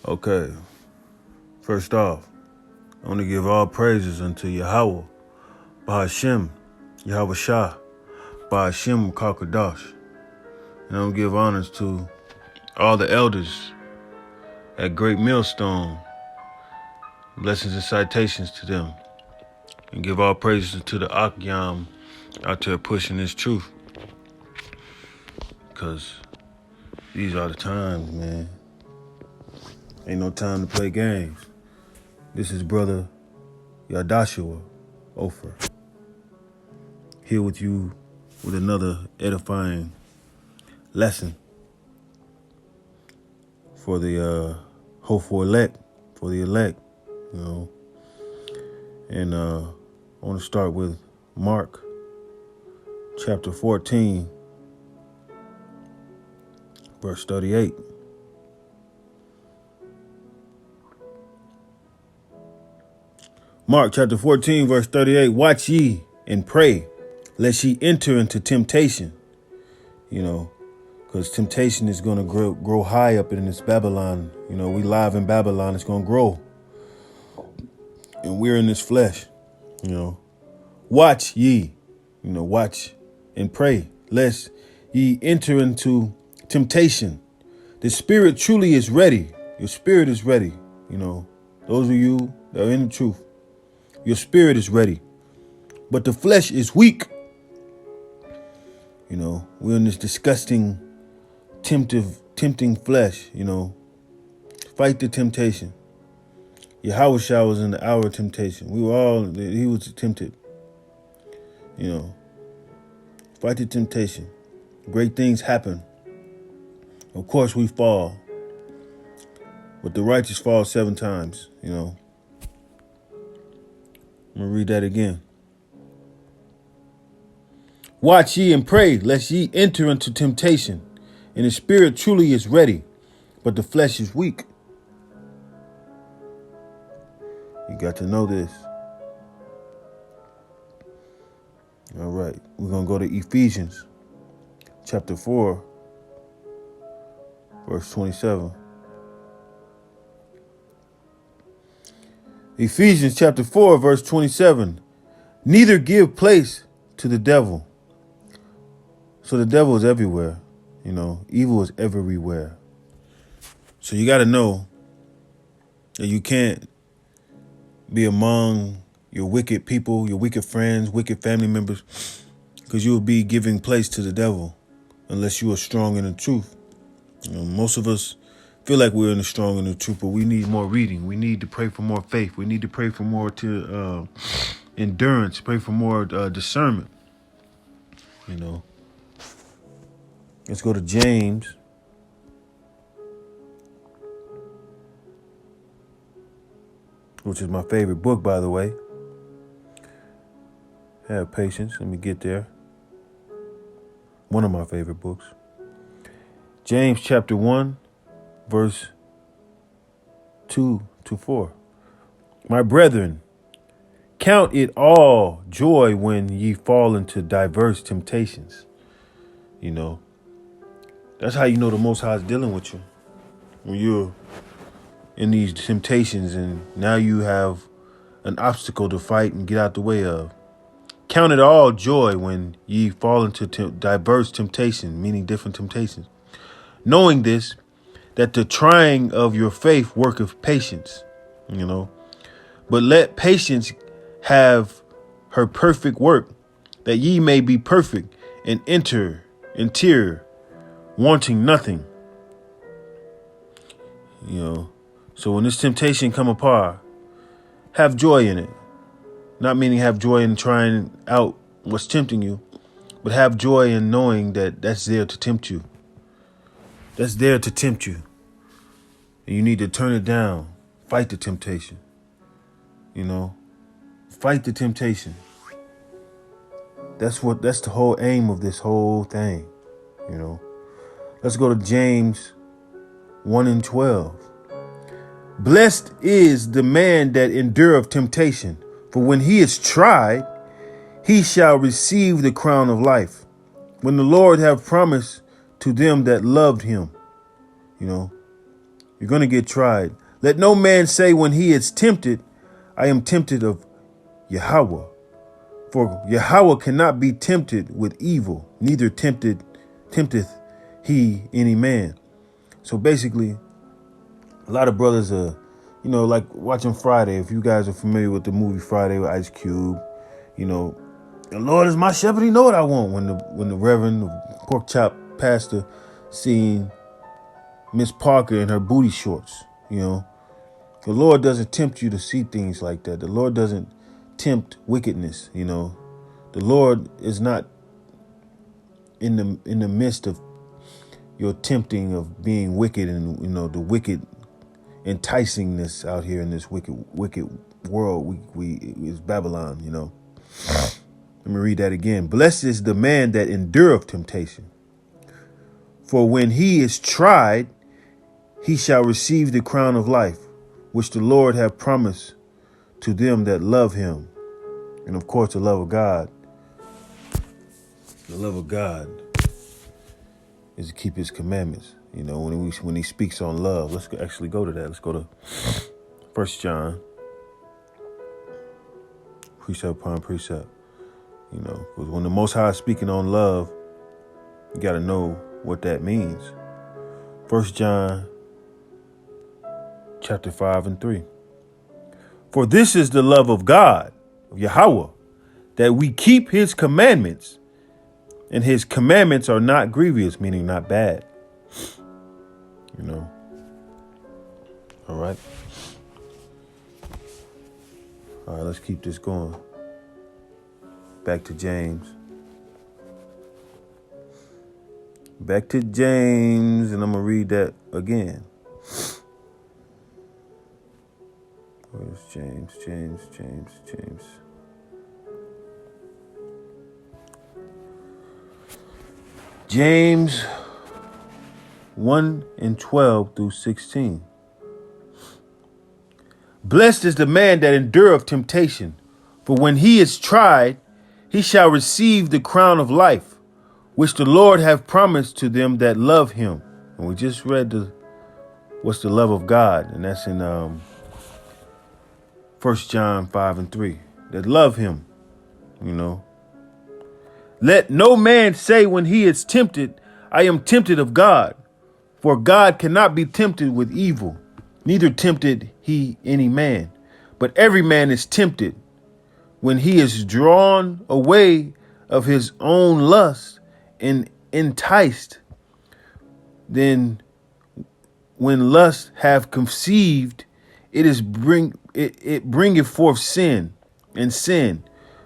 Okay, first off, I want to give all praises unto Yahweh, Bahashem, Yahweh Shah, Bahashem Kakadash. And I want to give honors to all the elders at Great Millstone. Blessings and citations to them. And give all praises to the Akyam out there pushing this truth. Because these are the times, man. Ain't no time to play games. This is Brother Yadashua Ofer, here with you with another edifying lesson for the hopeful elect, for the elect, you know. And I want to start with Mark chapter 14, verse 38. Mark chapter 14, verse 38. Watch ye and pray, lest ye enter into temptation. You know, because temptation is going to grow high up in this Babylon. You know, we live in Babylon. It's going to grow. And we're in this flesh, you know. Watch ye, you know, watch and pray, lest ye enter into temptation. The spirit truly is ready. Your spirit is ready, you know. Those of you that are in the truth, your spirit is ready. But the flesh is weak. You know, we're in this disgusting, tempting flesh, you know. Fight the temptation. Yahushua was in the hour of temptation. He was tempted. You know, fight the temptation. Great things happen. Of course we fall. But the righteous fall 7 times, you know. I'm going to read that again. Watch ye and pray, lest ye enter into temptation. And the spirit truly is ready, but the flesh is weak. You got to know this. All right, we're going to go to Ephesians chapter 4, verse 27. Ephesians chapter 4, verse 27. Neither give place to the devil. So the devil is everywhere. You know, evil is everywhere. So you got to know that you can't be among your wicked people, your wicked friends, wicked family members, because you will be giving place to the devil unless you are strong in the truth. You know, most of us feel like we're in the strong in the truth, but we need more reading. We need to pray for more faith. We need to pray for more endurance, pray for more discernment. You know, let's go to James. Which is my favorite book, by the way. Have patience. Let me get there. One of my favorite books. James chapter 1, verse 2 to 4. My brethren, count it all joy when ye fall into diverse temptations. You know, that's how you know the Most High is dealing with you. When you're in these temptations and now you have an obstacle to fight and get out the way of. Count it all joy when ye fall into diverse temptation, meaning different temptations. Knowing this, that the trying of your faith worketh patience, you know. But let patience have her perfect work, that ye may be perfect and enter interior, wanting nothing. You know. So when this temptation come apart, have joy in it. Not meaning have joy in trying out what's tempting you, but have joy in knowing that that's there to tempt you. That's there to tempt you. And you need to turn it down. Fight the temptation. You know, fight the temptation. That's the whole aim of this whole thing. You know, let's go to James 1:12. Blessed is the man that endureth temptation, for when he is tried, he shall receive the crown of life, when the Lord have promised to them that loved him. You know, You're going to get tried. Let no man say when he is tempted, I am tempted of Yahweh. For Yahweh cannot be tempted with evil, neither tempteth he any man. So basically, a lot of brothers are, like watching Friday. If you guys are familiar with the movie Friday with Ice Cube, the Lord is my shepherd, he know what I want. When the Reverend, the pork chop pastor, seen Miss Parker in her booty shorts, the Lord doesn't tempt you to see things like that. The Lord doesn't tempt wickedness, The Lord is not in the midst of your tempting of being wicked and, the wicked enticingness out here in this wicked world. We is Babylon, Let me read that again. Blessed is the man that endureth temptation. For when he is tried, he shall receive the crown of life, which the Lord hath promised to them that love him. And of course, the love of God. The love of God is to keep his commandments. When he speaks on love, let's actually go to that. Let's go to 1 John, precept upon precept. Because when the Most High is speaking on love, you got to know what that means. 1 John chapter 5 and 3. For this is the love of God, of Yahweh, that we keep his commandments, and his commandments are not grievous, meaning not bad. All right. All right, let's keep this going. Back to James. And I'm going to read that again. Where's James? James 1 and 12 through 16. Blessed is the man that endureth temptation, for when he is tried, he shall receive the crown of life, which the Lord hath promised to them that love him. And we just read what's the love of God, and that's in 1 John 5 and 3. That love him, Let no man say when he is tempted, I am tempted of God. For God cannot be tempted with evil, neither tempted he any man. But every man is tempted when he is drawn away of his own lust and enticed. Then when lust have conceived, it bringeth forth sin, and sin,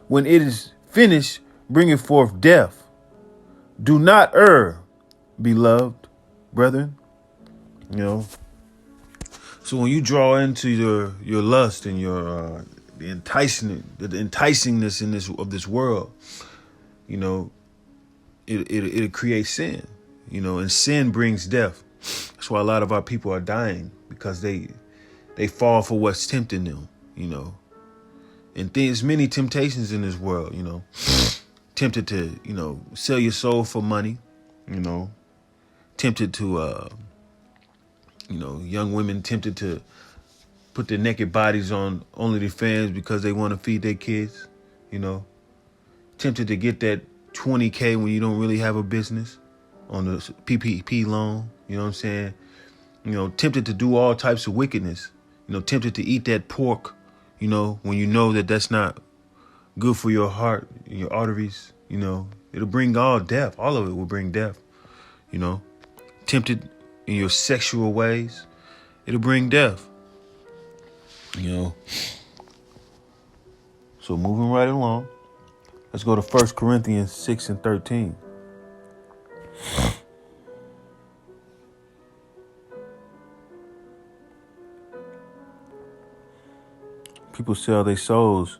when it is finished, bringeth forth death. Do not err, beloved brethren. So when you draw into your lust and your the enticingness of this world, it creates sin, and sin brings death. That's why a lot of our people are dying, because they fall for what's tempting them, and there's many temptations in this world, tempted to, sell your soul for money, tempted to, young women tempted to put their naked bodies on OnlyFans because they want to feed their kids, tempted to get that $20K when you don't really have a business on the PPP loan, you know what I'm saying? Tempted to do all types of wickedness, tempted to eat that pork, when you know that that's not good for your heart, your arteries, it'll bring all death. All of it will bring death, tempted in your sexual ways, it'll bring death, So moving right along, let's go to 1 Corinthians 6 and 13. People sell their souls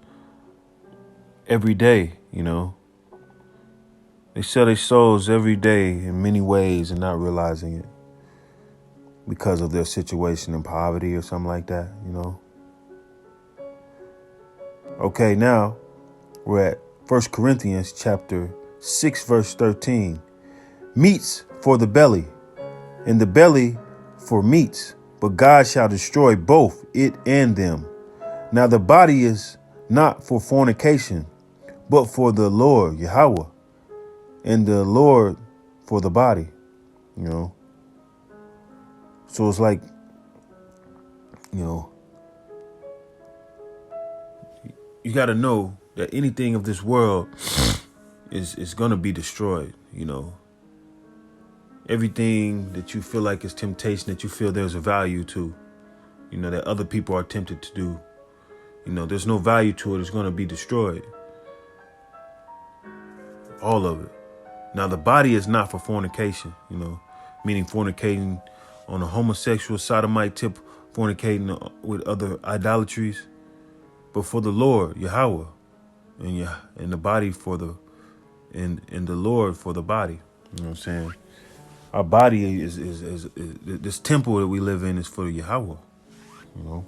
every day, They sell their souls every day in many ways and not realizing it, because of their situation in poverty or something like that, Okay, now we're at 1 Corinthians chapter 6, verse 13. Meats for the belly, and the belly for meats, but God shall destroy both it and them. Now the body is not for fornication, but for the Lord, Yahweh, and the Lord for the body, you know. So it's like, you know, you got to know that anything of this world is going to be destroyed, you know. Everything that you feel like is temptation, that you feel there's a value to, you know, that other people are tempted to do, you know, there's no value to it. It's going to be destroyed. All of it. Now, the body is not for fornication, you know, meaning fornicating on a homosexual sodomite tip, fornicating with other idolatries, but for the Lord, Yahweh, and the body for the, and the Lord for the body. You know what I'm saying? Our body is this temple that we live in is for Yahweh, you know.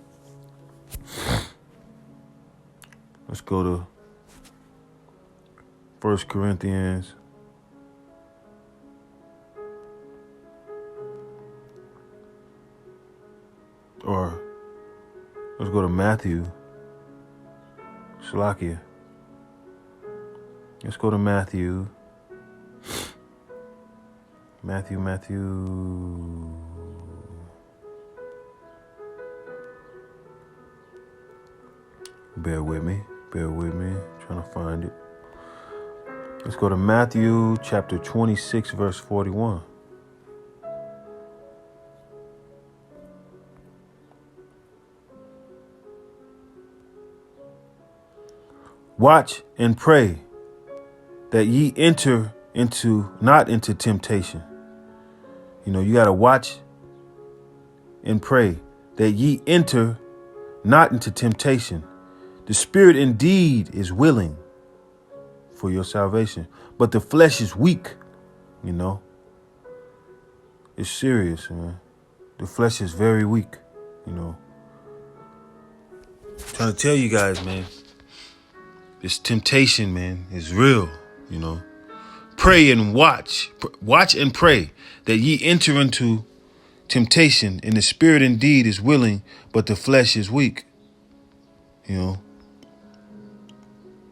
Let's go to 1 Corinthians. Or let's go to Matthew. Shalakia. Let's go to Matthew. Matthew. Bear with me. Trying to find it. Let's go to Matthew chapter 26, verse 41. Watch and pray that ye enter not into temptation. You know, you got to watch and pray that ye enter not into temptation. The spirit indeed is willing for your salvation, but the flesh is weak, you know. It's serious, man. The flesh is very weak, you know. I'm trying to tell you guys, man, this temptation, man, is real, you know. Pray and watch and pray that ye enter into temptation, and the spirit indeed is willing, but the flesh is weak. You know,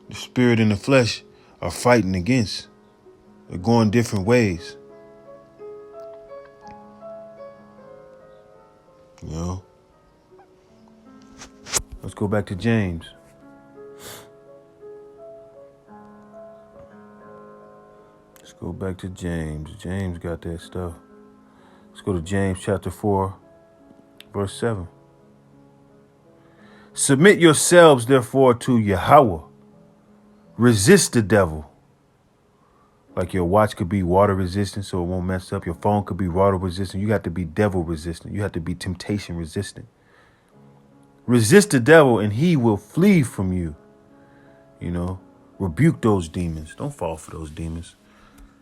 the spirit and the flesh are fighting against. They're going different ways. You know, let's go back to James. Go back to James. James got that stuff. Let's go to James chapter 4, verse 7. Submit yourselves, therefore, to Yahweh. Resist the devil. Like your watch could be water resistant, so it won't mess up. Your phone could be water resistant. You have to be devil resistant. You have to be temptation resistant. Resist the devil, and he will flee from you. You know, rebuke those demons. Don't fall for those demons.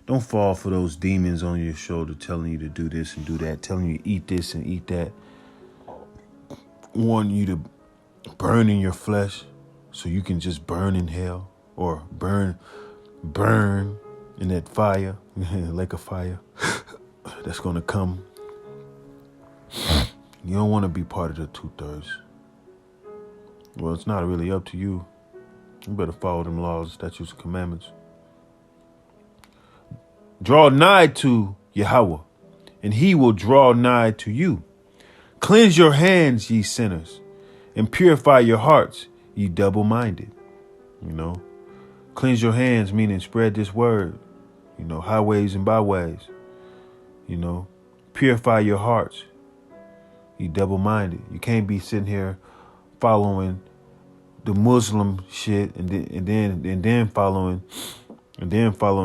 Don't fall for those demons on your shoulder telling you to do this and do that, telling you to eat this and eat that, wanting you to burn in your flesh so you can just burn in hell or burn in that fire, like a fire that's going to come. You don't want to be part of the 2/3. Well, it's not really up to you. You better follow them laws, statutes, and commandments. Draw nigh to Yahweh, and he will draw nigh to you. Cleanse your hands, ye sinners, and purify your hearts, ye double-minded. You know, cleanse your hands, meaning spread this word, you know, highways and byways. You know, purify your hearts, ye double-minded. You can't be sitting here following the Muslim shit and then following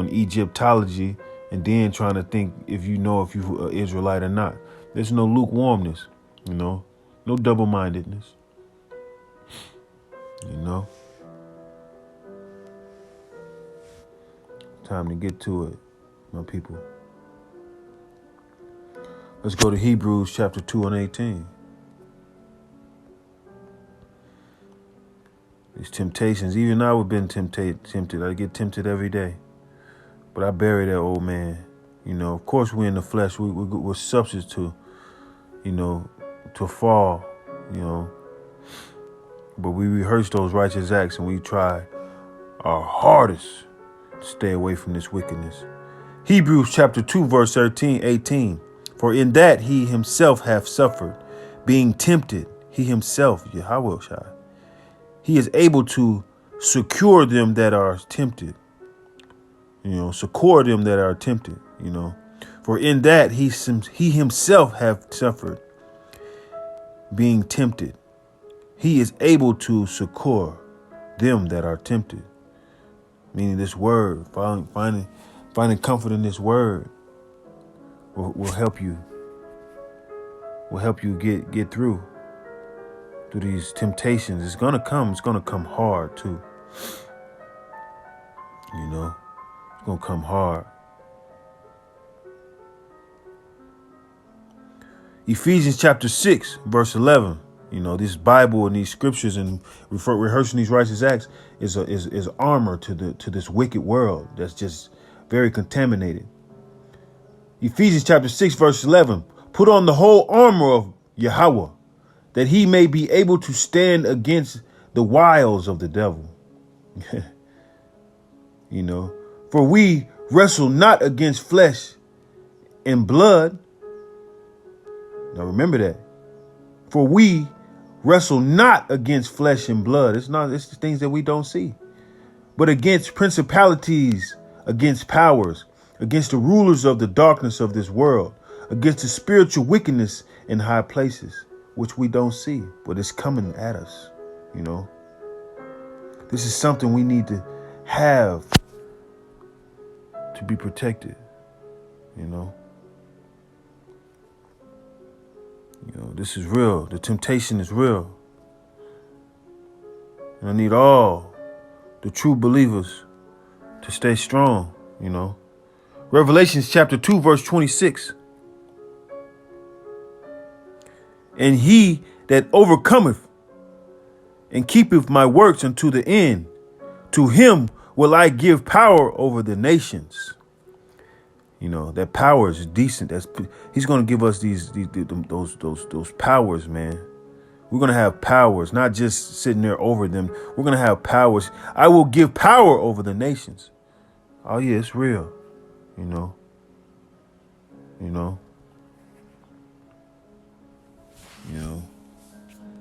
Egyptology, and then trying to think if you are Israelite or not. There's no lukewarmness, you know, no double-mindedness, you know. Time to get to it, my people. Let's go to Hebrews chapter 2 and 18. These temptations, even I have been tempted. I get tempted every day. But I bury that old man. You know, of course we're in the flesh. We're subject to, you know, to fall, you know. But we rehearse those righteous acts and we try our hardest to stay away from this wickedness. Hebrews chapter 2, verse 18. For in that he himself hath suffered, being tempted, he himself, Yahweh Shai, he is able to secure them that are tempted. Succor them that are tempted, For in that he himself hath suffered, being tempted, he is able to succor them that are tempted. Meaning this word, finding comfort in this word will help you. Will help you get through these temptations. It's gonna come. It's gonna come hard too. It's gonna come hard. Ephesians chapter 6, verse 11. This Bible and these scriptures and rehearsing these righteous acts is armor to this wicked world that's just very contaminated. Ephesians chapter 6, verse 11. Put on the whole armor of Yahweh, that he may be able to stand against the wiles of the devil. For we wrestle not against flesh and blood. Now remember that. For we wrestle not against flesh and blood. It's the things that we don't see. But against principalities, against powers, against the rulers of the darkness of this world, against the spiritual wickedness in high places, which we don't see, but it's coming at us. This is something we need to have to be protected. This is real. The temptation is real. And I need all the true believers to stay strong, Revelations chapter 2, verse 26. And he that overcometh and keepeth my works unto the end, to him will I give power over the nations. That power is decent. He's going to give us those powers, man. We're going to have powers, not just sitting there over them. We're going to have powers. I will give power over the nations. Oh yeah, it's real. You know.